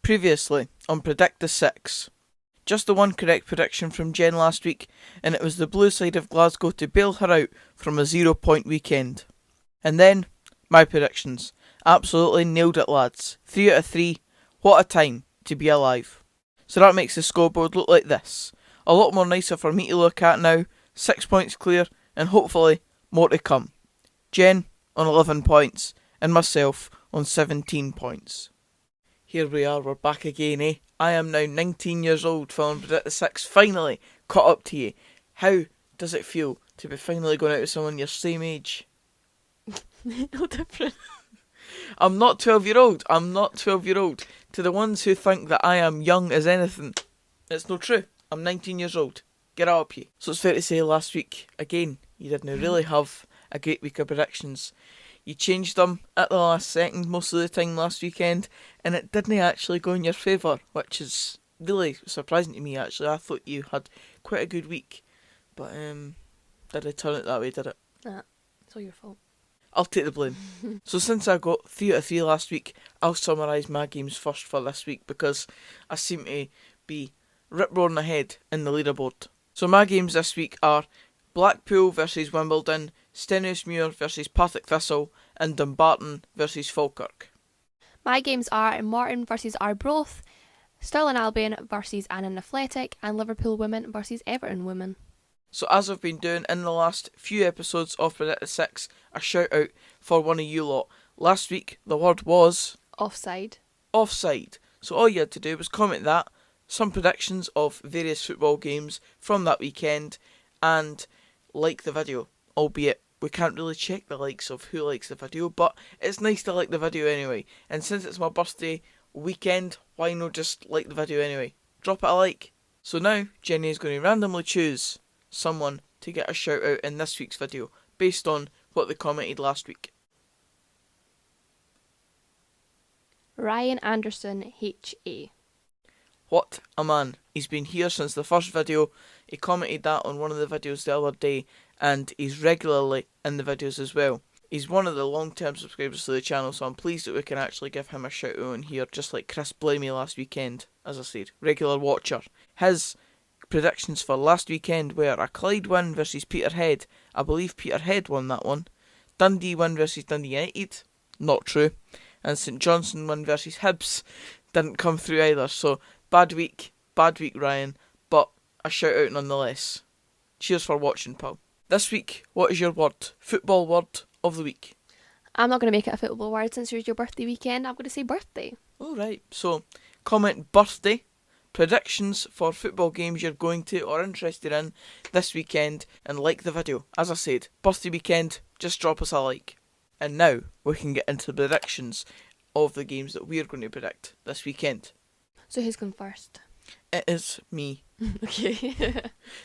Previously on Predict the Six. Just the one correct prediction from Jen last week, and it was the blue side of Glasgow to bail her out from a 0-point weekend. And then, my predictions. Absolutely nailed it, lads. 3 out of 3. What a time to be alive. So that makes the scoreboard look like this. A lot more nicer for me to look at now. 6 points clear, and hopefully more to come. Jen on 11 points, and myself on 17 points. Here we are, we're back again, eh? I am now 19 years old, filming Predict the Six, finally caught up to you. How does it feel to be finally going out with someone your same age? No different. I'm not 12-year-old. I'm not 12-year-old. To the ones who think that I am young as anything, it's not true. I'm 19 years old. Get up, you. So it's fair to say last week, again, you didn't really have a great week of predictions. You changed them at the last second most of the time last weekend, and it didn't actually go in your favour, which is really surprising to me, actually. I thought you had quite a good week, but did it turn out that way, did it? Nah, it's all your fault. I'll take the blame. So since I got 3 out of 3 last week, I'll summarise my games first for this week, because I seem to be rip-roaring ahead in the leaderboard. So my games this week are Blackpool versus Wimbledon, Stenhousemuir versus Partick Thistle, and Dumbarton versus Falkirk. My games are Morton versus Arbroath, Stirling Albion versus Annan Athletic, and Liverpool Women versus Everton Women. So as I've been doing in the last few episodes of Predict the Six, a shout out for one of you lot. Last week the word was Offside. offside. So all you had to do was comment that, some predictions of various football games from that weekend, and like the video. Albeit we can't really check the likes of who likes the video, but it's nice to like the video anyway. And since it's my birthday weekend, why not just like the video anyway? Drop it a like. So now Jenny is going to randomly choose someone to get a shout out in this week's video based on what they commented last week. Ryan Anderson, HA. What a man. He's been here since the first video. He commented that on one of the videos the other day, and he's regularly in the videos as well. He's one of the long-term subscribers to the channel, so I'm pleased that we can actually give him a shout out on here, just like Chris Blamey last weekend, as I said, regular watcher. His predictions for last weekend were a Clyde win versus Peterhead. I believe Peterhead won that one. Dundee win versus Dundee United. Not true. And St Johnstone win versus Hibs. Didn't come through either, so bad week, Ryan, but a shout out nonetheless. Cheers for watching, pal. This week, what is your word? Football word of the week. I'm not going to make it a football word since it was your birthday weekend. I'm going to say birthday. Alright, so comment birthday, predictions for football games you're going to or interested in this weekend, and like the video. As I said, birthday weekend, just drop us a like. And now we can get into the predictions of the games that we're going to predict this weekend. So who's going first? It is me. Okay.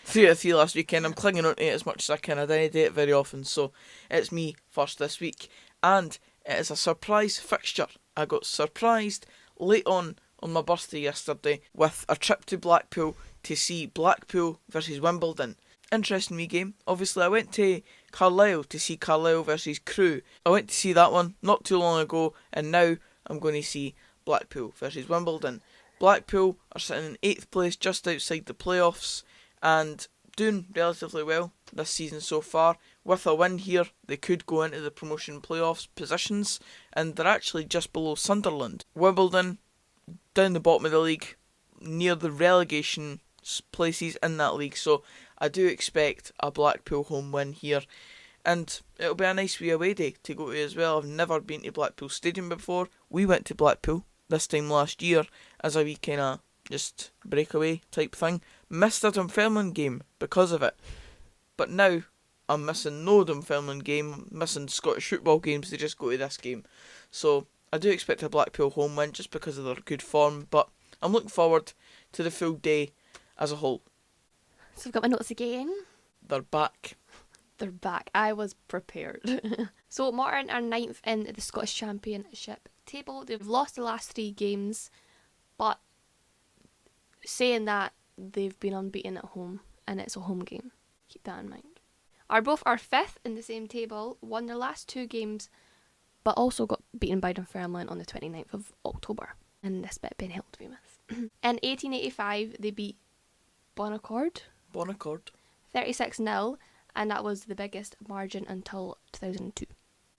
3 out of 3 last weekend. I'm clinging on to it as much as I can. I don't do it very often, so it's me first this week. And it is a surprise fixture. I got surprised late on my birthday yesterday with a trip to Blackpool to see Blackpool versus Wimbledon. Interesting wee game. Obviously I went to Carlisle to see Carlisle versus Crewe. I went to see that one not too long ago, and now I'm going to see Blackpool versus Wimbledon. Blackpool are sitting in 8th place, just outside the playoffs, and doing relatively well this season so far. With a win here, they could go into the promotion playoffs positions, and they're actually just below Sunderland. Wimbledon, down the bottom of the league, near the relegation places in that league, so I do expect a Blackpool home win here, and it'll be a nice wee away day to go to as well. I've never been to Blackpool Stadium before. We went to Blackpool this time last year as a wee kind of just breakaway type thing. Missed a Dunfermline game because of it, but now I'm missing no Dunfermline game, missing Scottish football games to just go to this game. So I do expect a Blackpool home win just because of their good form, but I'm looking forward to the full day as a whole. So I've got my notes again. They're back. They're back. I was prepared. So Morton are 9th in the Scottish Championship table. They've lost the last 3 games, but saying that, they've been unbeaten at home, and it's a home game. Keep that in mind. Arbroath are 5th in the same table, won their last 2 games, but also got beaten by Dunfermline on the 29th of October. and this bit Ben helped me with. In 1885, they beat Bonaccord Bonaccord. 36-0, and that was the biggest margin until 2002.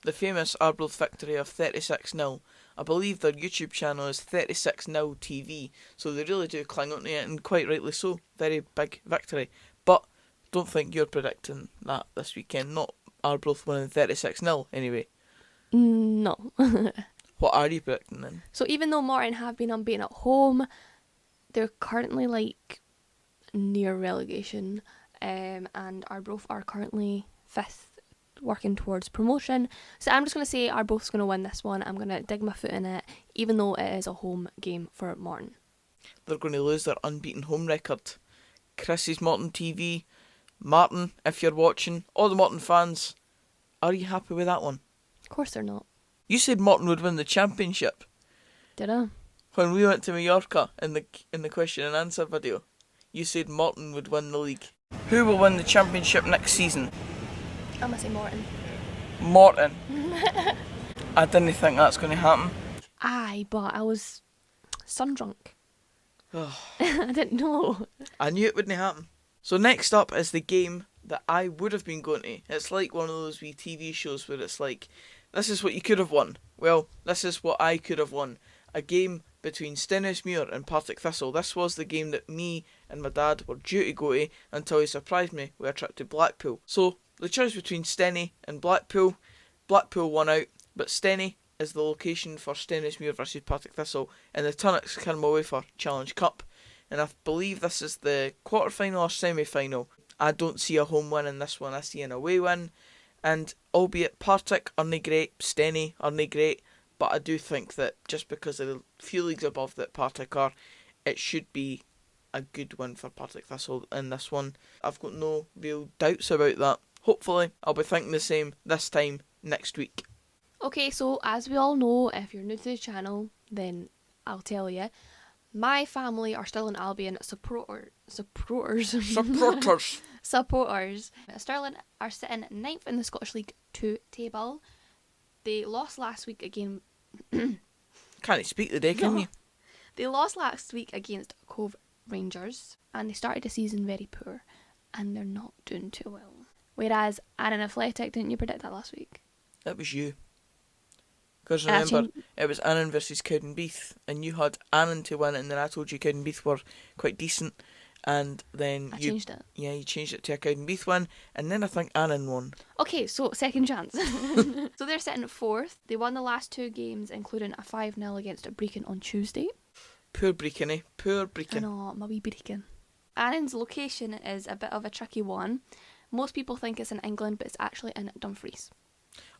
The famous Arbroath victory of 36-0. I believe their YouTube channel is 36-0 TV, so they really do cling on to it, and quite rightly so. Very big victory. But don't think you're predicting that this weekend. Not Arbroath winning 36-0 anyway. No. What are you predicting then? So even though Morton have been unbeaten at home, they're currently like near relegation, and Arbroath are currently 5th, working towards promotion. So I'm just going to say Arbroath's going to win this one. I'm going to dig my foot in it, even though it is a home game for Morton. They're going to lose their unbeaten home record. Chris's Morton TV. Martin, if you're watching, all the Morton fans, are you happy with that one? Of course they're not. You said Morton would win the championship Did I? when we went to Mallorca in the question and answer video. You said Morton would win the league. Who will win the championship next season? I'm going to say Morton. Morton. I didn't think that's going to happen. Aye, but I was sun-drunk. I didn't know. I knew it wouldn't happen. So next up is the game that I would have been going to. It's like one of those wee TV shows where it's like, this is what you could have won. Well, this is what I could have won. A game between Stenhousemuir and Partick Thistle. This was the game that me and my dad were due to go to until he surprised me with a trip to Blackpool. So the choice between Steny and Blackpool. Blackpool won out, but Steny is the location for Stenhousemuir versus Partick Thistle, and the Tunnocks come away for Challenge Cup. And I believe this is the quarter-final or semi-final. I don't see a home win in this one. I see an away win. And albeit Partick are nae great, Steny are nae great, but I do think that just because of the few leagues above that Partick are, it should be a good win for Partick Thistle in this one. I've got no real doubts about that. Hopefully, I'll be thinking the same this time next week. Okay, so as we all know, if you're new to the channel, then I'll tell you, my family are still in Albion supporters. Supporters. Stirling are sitting 9th in the Scottish League 2 table. They lost last week again. Can't speak today, can you? They lost last week against Cove Rangers, and they started the season very poor, and they're not doing too well. Whereas Annan Athletic, didn't you predict that last week? That was you. Because remember, it was Annan versus Cowdenbeath, and you had Annan to win, and then I told you Cowdenbeath were quite decent, and then I changed it. Yeah, you changed it to a Cowdenbeath win, and then I think Annan won. Okay, so second chance. So they're sitting at 4th. They won the last 2 games, including a 5-0 against Brecon on Tuesday. Poor Brecon, eh? Poor I Brecon. know, my wee Brecon. Annan's location is a bit of a tricky one. Most people think it's in England, but it's actually in Dumfries.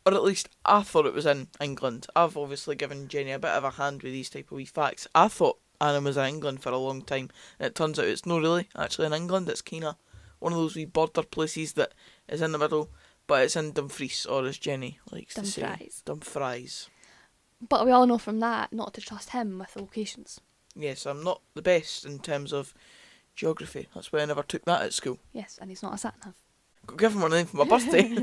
Or at least I thought it was in England. I've obviously given Jenny a bit of a hand with these type of wee facts. I thought Annan was in England for a long time, and it turns out it's not really actually in England. It's kind of one of those wee border places that is in the middle, but it's in Dumfries, or as Jenny likes to say, Dumfries. But we all know from that not to trust him with the locations. Yes, I'm not the best in terms of geography. That's why I never took that at school. Yes, and he's not a sat-nav. Got given one name for my birthday.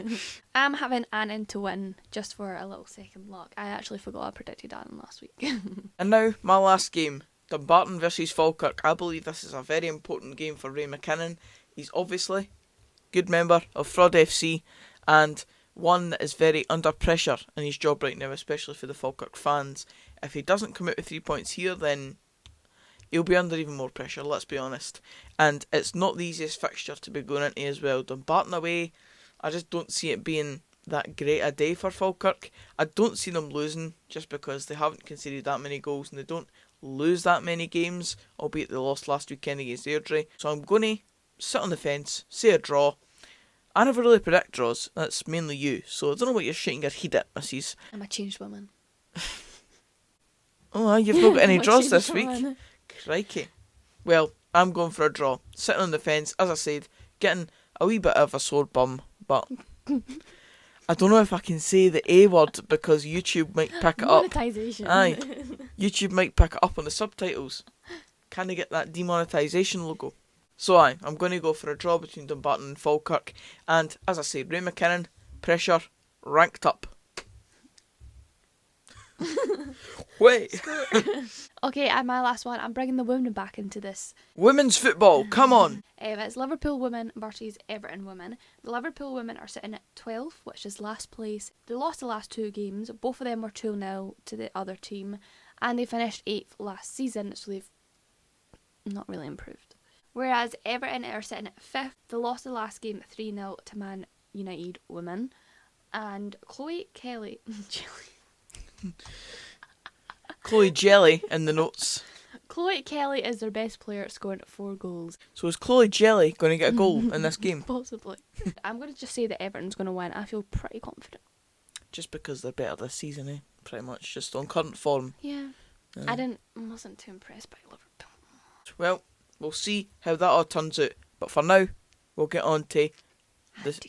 I'm having Annan to win just for a little second luck. I actually forgot I predicted Annan last week. And now, my last game. Dumbarton versus Falkirk. I believe this is a very important game for Ray McKinnon. He's obviously a good member of Fraud FC and one that is very under pressure in his job right now, especially for the Falkirk fans. If he doesn't come out with 3 points here, then he'll be under even more pressure, let's be honest. And it's not the easiest fixture to be going into as well. Dumbarton away, I just don't see it being that great a day for Falkirk. I don't see them losing just because they haven't conceded that many goals and they don't lose that many games, albeit they lost last weekend against Airdrie. So I'm going to sit on the fence, say a draw. I never really predict draws, that's mainly you, so I don't know what you're shaking your head at, missus. I'm a changed woman. Oh, you've not got any draws this week. Woman. Crikey. Well, I'm going for a draw. Sitting on the fence, as I said, getting a wee bit of a sore bum, but I don't know if I can say the A word because YouTube might pick it up. Monetisation. Aye. YouTube might pick it up on the subtitles. Can I get that demonetisation logo? So I'm going to go for a draw between Dumbarton and Falkirk. And as I say, Ray McKinnon, pressure, ranked up. Wait. Okay, and my last one. I'm bringing the women back into this. Women's football, come on. It's Liverpool women versus Everton women. The Liverpool women are sitting at 12th, which is last place. They lost the last 2 games. Both of them were 2-0 to the other team. And they finished 8th last season, so they've not really improved. Whereas Everton are sitting at 5th. They lost the last game 3-0 to Man United women. And Chloe Kelly... Chloe Jelly in the notes. Chloe Kelly is their best player, scoring 4 goals. So is Chloe Jelly going to get a goal in this game? Possibly. I'm going to just say that Everton's going to win. I feel pretty confident. Just because they're better this season, eh? Pretty much, just on current form. Yeah. I wasn't too impressed by Liverpool. Well, we'll see how that all turns out. But for now, we'll get on to the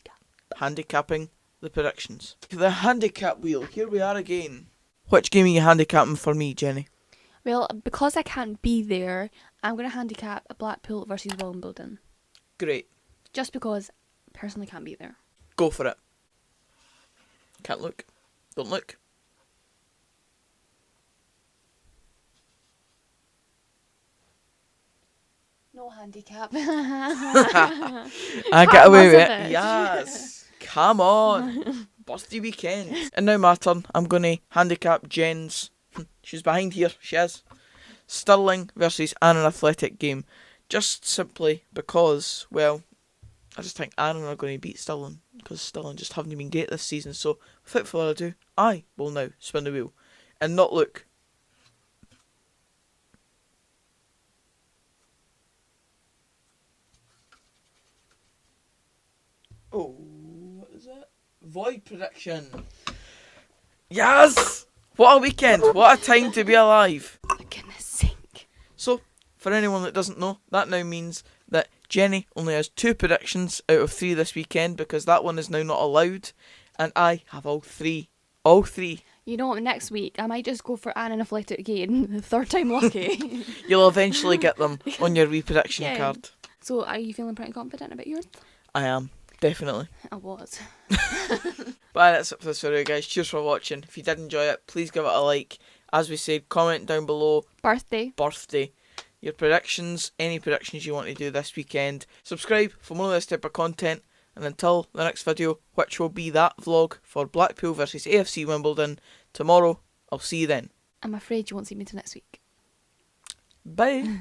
handicapping the predictions. The handicap wheel, here we are again. Which game are you handicapping for me, Jenny? Well, because I can't be there, I'm going to handicap Blackpool versus Wimbledon. Great. Just because I personally can't be there. Go for it. Can't look. Don't look. No handicap. I get away with it. Elizabeth. Yes. Come on. Birthday weekend. And now my turn. I'm going to handicap Jen's. She's behind here. She is. Stirling versus Annan Athletic game. Just simply because, well, I just think Annan are going to beat Stirling. Because Stirling just haven't been great this season. So, without further ado, I will now spin the wheel. And not look. Oh, what is it? Void prediction. Yes! What a weekend. What a time to be alive. For goodness sake. So, for anyone that doesn't know, that now means that Jenny only has 2 predictions out of 3 this weekend because that one is now not allowed. And I have all 3. All 3. You know what, next week I might just go for Annan Athletic again. The 3rd time lucky. You'll eventually get them on your re-prediction Yeah. card. So, are you feeling pretty confident about yours? I am. Definitely. I was. But that's it for this video, guys. Cheers for watching. If you did enjoy it, please give it a like. As we said, comment down below. Birthday. Your predictions, any predictions you want to do this weekend. Subscribe for more of this type of content. And until the next video, which will be that vlog for Blackpool versus AFC Wimbledon tomorrow, I'll see you then. I'm afraid you won't see me till next week. Bye.